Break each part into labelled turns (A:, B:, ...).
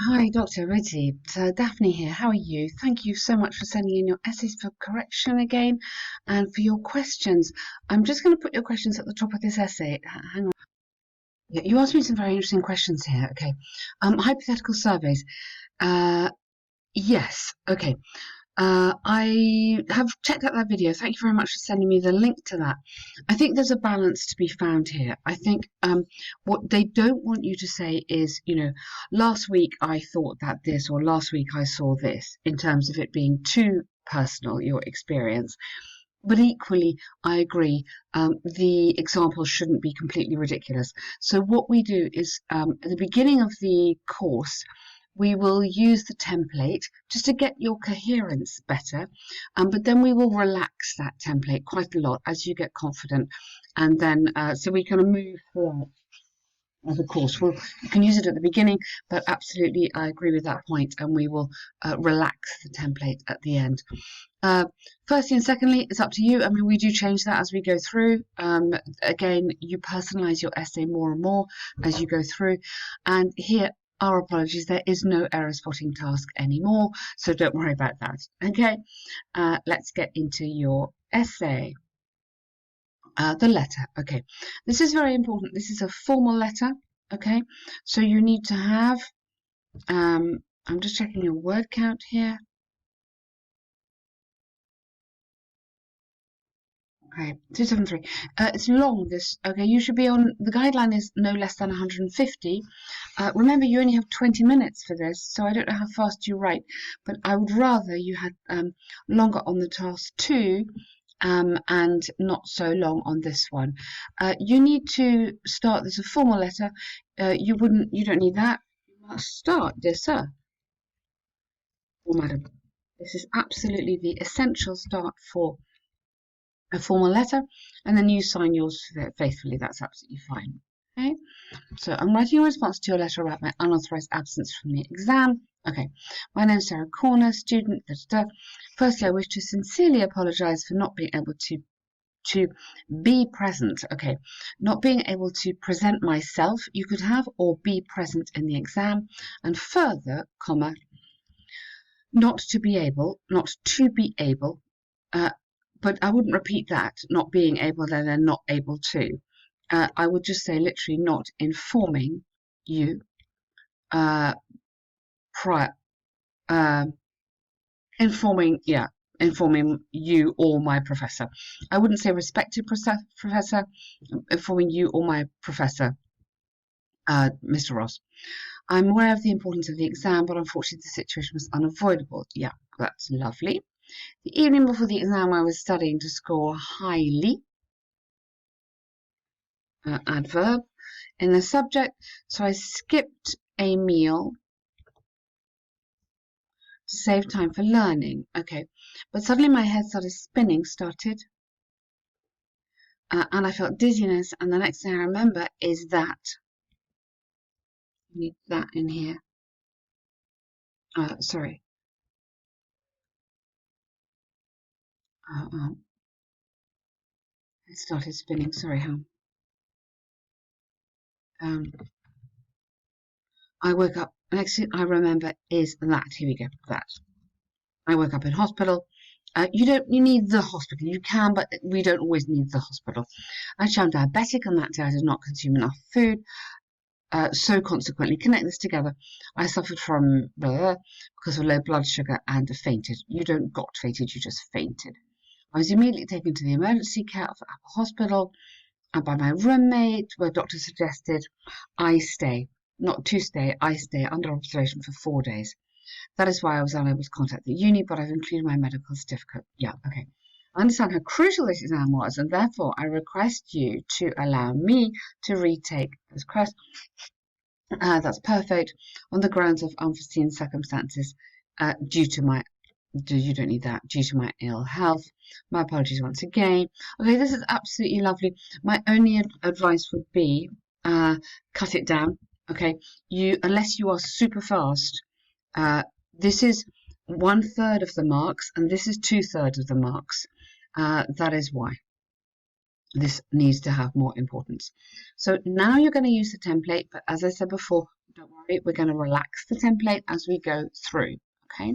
A: Hi, Dr. Rizzi. Daphne here. How are you? Thank you so much for sending in your essays for correction again and for your questions. I'm just going to put your questions at the top of this essay. Hang on. Yeah, you asked me some very interesting questions here. Okay. Hypothetical surveys. Uh, yes. Okay. I have checked out that video. Thank you very much for sending me the link to that. I think there's a balance to be found here. I think what they don't want you to say is, last week I thought that this, or last week I saw this, in terms of it being too personal, your experience. But equally, I agree, the examples shouldn't be completely ridiculous. So what we do is, at the beginning of the course, we will use the template just to get your coherence better, but then we will relax that template quite a lot as you get confident, and then so we kind of move through as a course. You can use it at the beginning, but absolutely I agree with that point, and we will relax the template at the end. Firstly and secondly, it's up to you. I mean, we do change that as we go through. Again, you personalize your essay more and more as you go through. And here, our apologies, there is no error spotting task anymore, so don't worry about that. Okay, let's get into your essay. The letter. Okay, this is very important. This is a formal letter. Okay, so you need to have, I'm just checking your word count here. Okay, 273. It's long, this. Okay, you should be on, the guideline is no less than 150. Remember, you only have 20 minutes for this, so I don't know how fast you write, but I would rather you had longer on the task 2 and not so long on this one. You need to start, this is a formal letter. You don't need that. You must start, dear sir or madam. This is absolutely the essential start for a formal letter, and then you sign yours faithfully. That's absolutely fine. Okay, so I'm writing a response to your letter about my unauthorized absence from the exam. Okay, my name is Sarah Corner, student. Firstly, I wish to sincerely apologize for not being able to be present. Okay, not being able to present myself, you could have, or be present in the exam, and further, comma, not to be able, but I wouldn't repeat that, not being able, then not able to. I would just say literally not informing you uh, prior, informing you or my professor. I wouldn't say respected professor, informing you or my professor, Mr. Ross. I'm aware of the importance of the exam, but unfortunately the situation was unavoidable. Yeah, that's lovely. The evening before the exam, I was studying to score highly, adverb, in the subject, so I skipped a meal to save time for learning. Okay, but suddenly my head started, and I felt dizziness, and the next thing I remember is that. I need that in here. Sorry. It started spinning. Sorry, hon. I woke up. Next thing I remember is that. Here we go. That. I woke up in hospital. You need the hospital. You can, but we don't always need the hospital. Actually, I'm diabetic, and that day I did not consume enough food. So consequently, connect this together. I suffered from because of low blood sugar and fainted. You don't got fainted, you just fainted. I was immediately taken to the emergency care of Apple Hospital by my roommate, where doctor suggested I stay under observation for 4 days. That is why I was unable to contact the uni, but I've included my medical certificate. Yeah, okay. I understand how crucial this exam was, and therefore I request you to allow me to retake this course. That's perfect. On the grounds of unforeseen circumstances, due to my, you don't need that, due to my ill health. My apologies once again. Okay, this is absolutely lovely. My only advice would be, cut it down. Okay, unless you are super fast, this is 1/3 of the marks, and this is 2/3 of the marks. That is why this needs to have more importance. So now you're going to use the template, but as I said before, Don't worry, we're going to relax the template as we go through. Okay.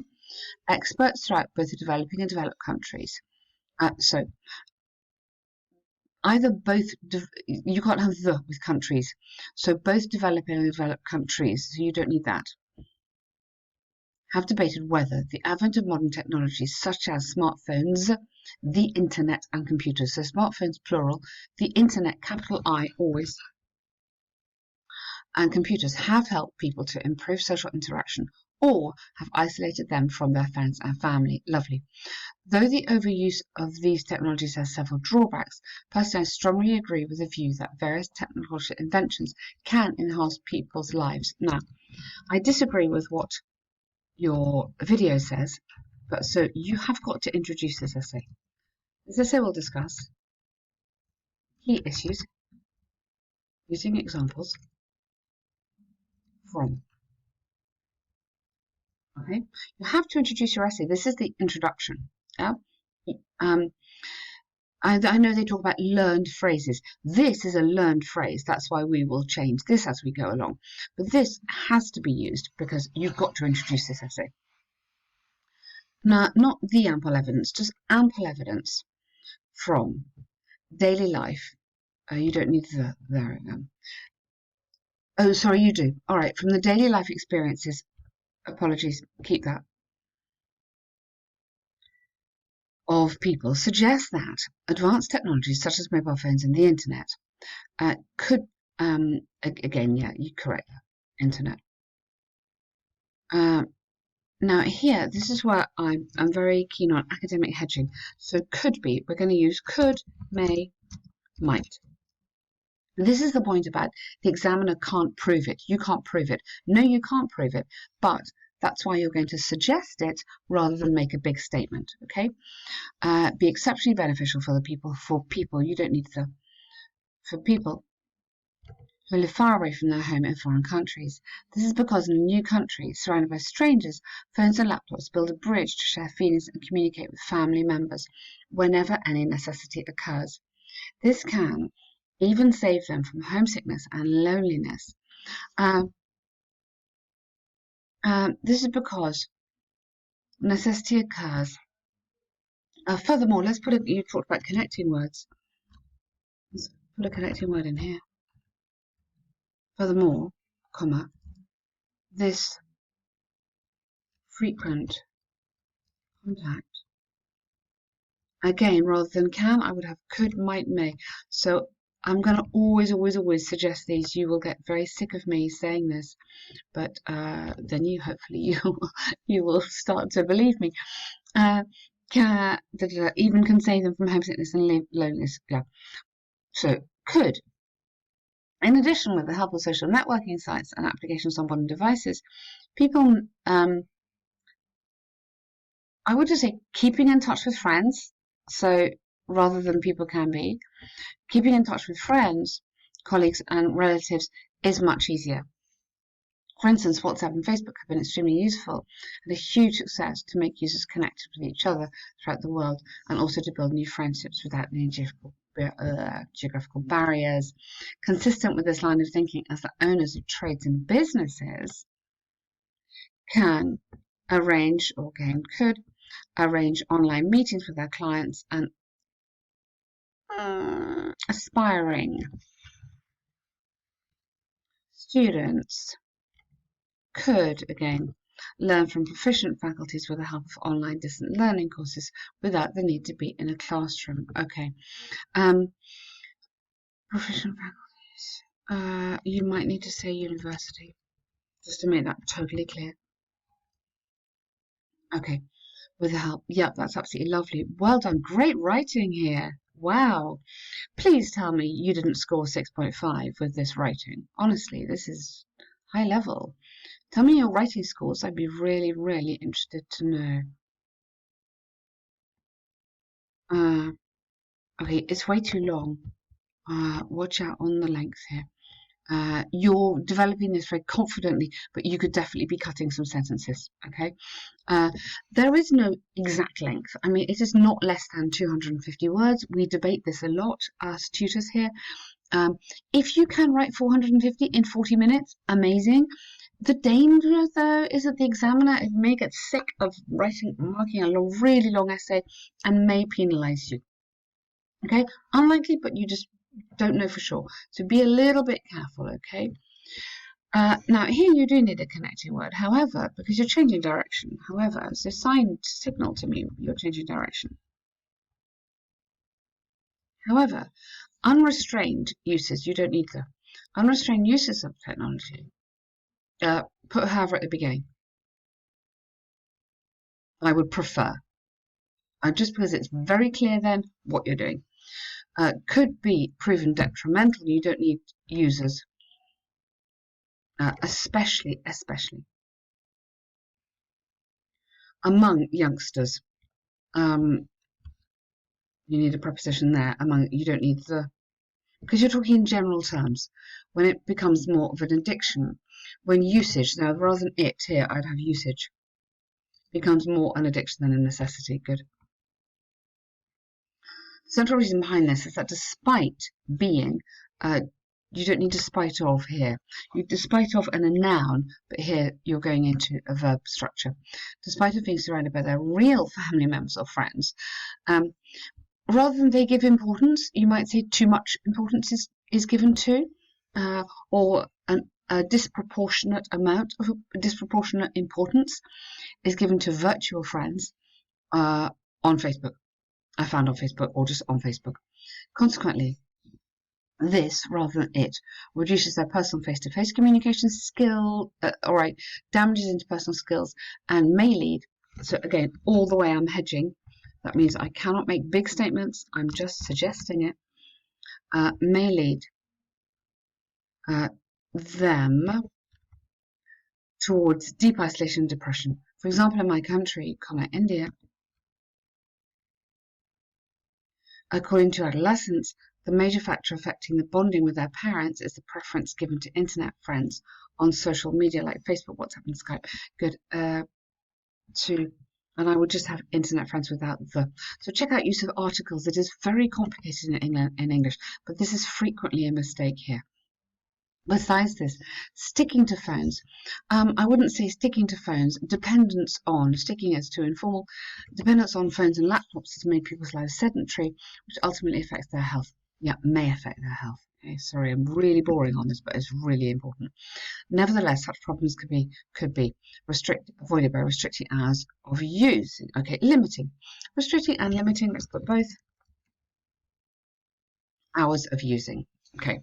A: Experts throughout both the developing and developed countries. So either both, you can't have the with countries. So both developing and developed countries, so you don't need that, have debated whether the advent of modern technologies such as smartphones, the internet and computers, so smartphones plural, the internet capital I always, and computers have helped people to improve social interaction or have isolated them from their friends and family. Lovely. Though the overuse of these technologies has several drawbacks, personally I strongly agree with the view that various technological inventions can enhance people's lives. Now, I disagree with what your video says, but so you have got to introduce this essay. This essay will discuss key issues using examples from. Okay, you have to introduce your essay. This is the introduction. Yeah. I know they talk about learned phrases. This is a learned phrase. That's why we will change this as we go along. But this has to be used because you've got to introduce this essay. Now, not the ample evidence, just ample evidence from daily life. You don't need the there. Oh, sorry, you do. All right, from the daily life experiences. Apologies, keep that. Of people suggest that advanced technologies such as mobile phones and the internet could, again, yeah, you're correct, internet. Now here, this is where I'm very keen on academic hedging. So could be, we're going to use could, may, might. This is the point about the examiner can't prove it. You can't prove it. No, you can't prove it. But that's why you're going to suggest it rather than make a big statement, okay? Be exceptionally beneficial for the people. For people, you don't need the. For people who live far away from their home in foreign countries. This is because in a new country, surrounded by strangers, phones and laptops build a bridge to share feelings and communicate with family members whenever any necessity occurs. This can even save them from homesickness and loneliness. This is because necessity occurs. Furthermore, let's put it, you talked about connecting words. Let's put a connecting word in here. Furthermore, comma, this frequent contact. Again, rather than can, I would have could, might, may. So I'm going to always suggest these. You will get very sick of me saying this, but then hopefully you will start to believe me. Even can save them from homesickness and loneliness. Yeah. So could. In addition, with the help of social networking sites and applications on modern devices, people, I would just say keeping in touch with friends. So rather than people can be, keeping in touch with friends, colleagues and relatives is much easier. For instance, WhatsApp and Facebook have been extremely useful and a huge success to make users connected with each other throughout the world and also to build new friendships without any geographical barriers. Consistent with this line of thinking, as the owners of trades and businesses can arrange, or again could, arrange online meetings with their clients and aspiring students could, again, learn from proficient faculties with the help of online distant learning courses without the need to be in a classroom. Okay. Proficient faculties. You might need to say university, just to make that totally clear. Okay. With the help. Yep, that's absolutely lovely. Well done. Great writing here. Wow. Please tell me you didn't score 6.5 with this writing. Honestly, this is high level. Tell me your writing scores. I'd be really interested to know. Okay, it's way too long. Watch out on the length here. You're developing this very confidently, but you could definitely be cutting some sentences, okay? There is no exact length. I mean, it is not less than 250 words. We debate this a lot, us tutors here. If you can write 450 in 40 minutes, amazing. The danger, though, is that the examiner may get sick of marking a really long essay and may penalise you. Okay, unlikely, but you just don't know for sure. So be a little bit careful, okay? Now, here you do need a connecting word, however, because you're changing direction. However, so signal to me you're changing direction. However, unrestrained uses, you don't need the unrestrained uses of technology. Put however at the beginning. I would prefer. Just because it's very clear then what you're doing. Could be proven detrimental. You don't need users, especially among youngsters. You need a preposition there. You don't need the, because you're talking in general terms. When it becomes more of an addiction, when usage, now rather than it here, I'd have usage, becomes more an addiction than a necessity. Good. Central reason behind this is that despite being, you don't need despite of here. You despite of and a noun, but here you're going into a verb structure. Despite of being surrounded by their real family members or friends, rather than they give importance, you might say too much importance is given to, or a disproportionate amount of disproportionate importance is given to virtual friends on Facebook. I found on Facebook or just on Facebook. Consequently, this, rather than it, reduces their personal face-to-face communication skill, damages interpersonal skills, and may lead, so again, all the way I'm hedging, that means I cannot make big statements, I'm just suggesting it, may lead them towards deep isolation and depression. For example, in my country, India, according to adolescents, the major factor affecting the bonding with their parents is the preference given to internet friends on social media like Facebook, WhatsApp, and Skype. Good. And I would just have internet friends without the. So check out use of articles. It is very complicated in English, but this is frequently a mistake here. Besides this, sticking to phones. I wouldn't say sticking to phones. Sticking is too informal. Dependence on phones and laptops has made people's lives sedentary, which ultimately affects their health. Yeah, may affect their health. Okay, sorry, I'm really boring on this, but it's really important. Nevertheless, such problems could be avoided by restricting hours of use. Okay, limiting. Restricting and limiting, let's put both. Hours of using. Okay.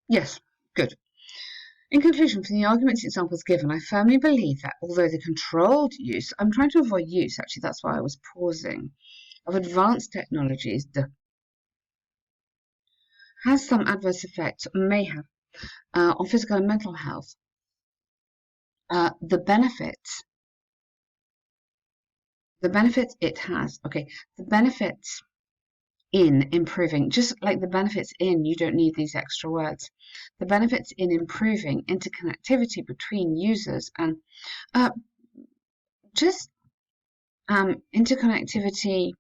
A: Yes, good. In conclusion, from the arguments examples given, I firmly believe that although the controlled use, I'm trying to avoid use, actually, that's why I was pausing, of advanced technologies has some adverse effects, may have, on physical and mental health. The benefits it has, okay, the benefits in improving, just like the benefits in, you don't need these extra words. The benefits in improving interconnectivity between users and interconnectivity,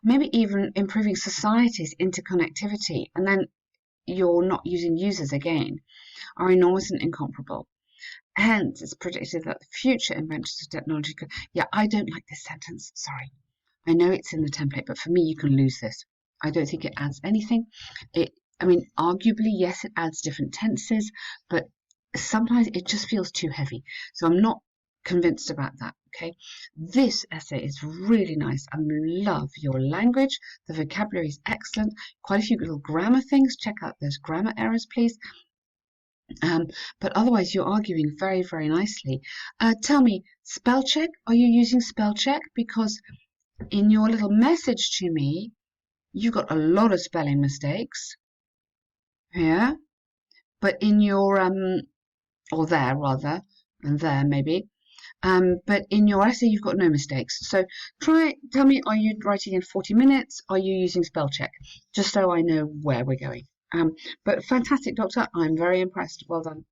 A: maybe even improving society's interconnectivity, and then you're not using users again, are enormous and incomparable. Hence, it's predicted that the future inventions of technology could. Yeah, I don't like this sentence. Sorry. I know it's in the template, but for me, you can lose this. I don't think it adds anything. Arguably, yes, it adds different tenses, but sometimes it just feels too heavy. So I'm not convinced about that. Okay. This essay is really nice. I love your language. The vocabulary is excellent. Quite a few little grammar things. Check out those grammar errors, please. But otherwise, you're arguing very, very nicely. Tell me, spell check. Are you using spell check? Because in your little message to me, you got a lot of spelling mistakes. Yeah. But in your, or there rather, and there maybe. But in your essay, you've got no mistakes. So tell me, are you writing in 40 minutes? Are you using spell check? Just so I know where we're going. But fantastic, Doctor. I'm very impressed. Well done.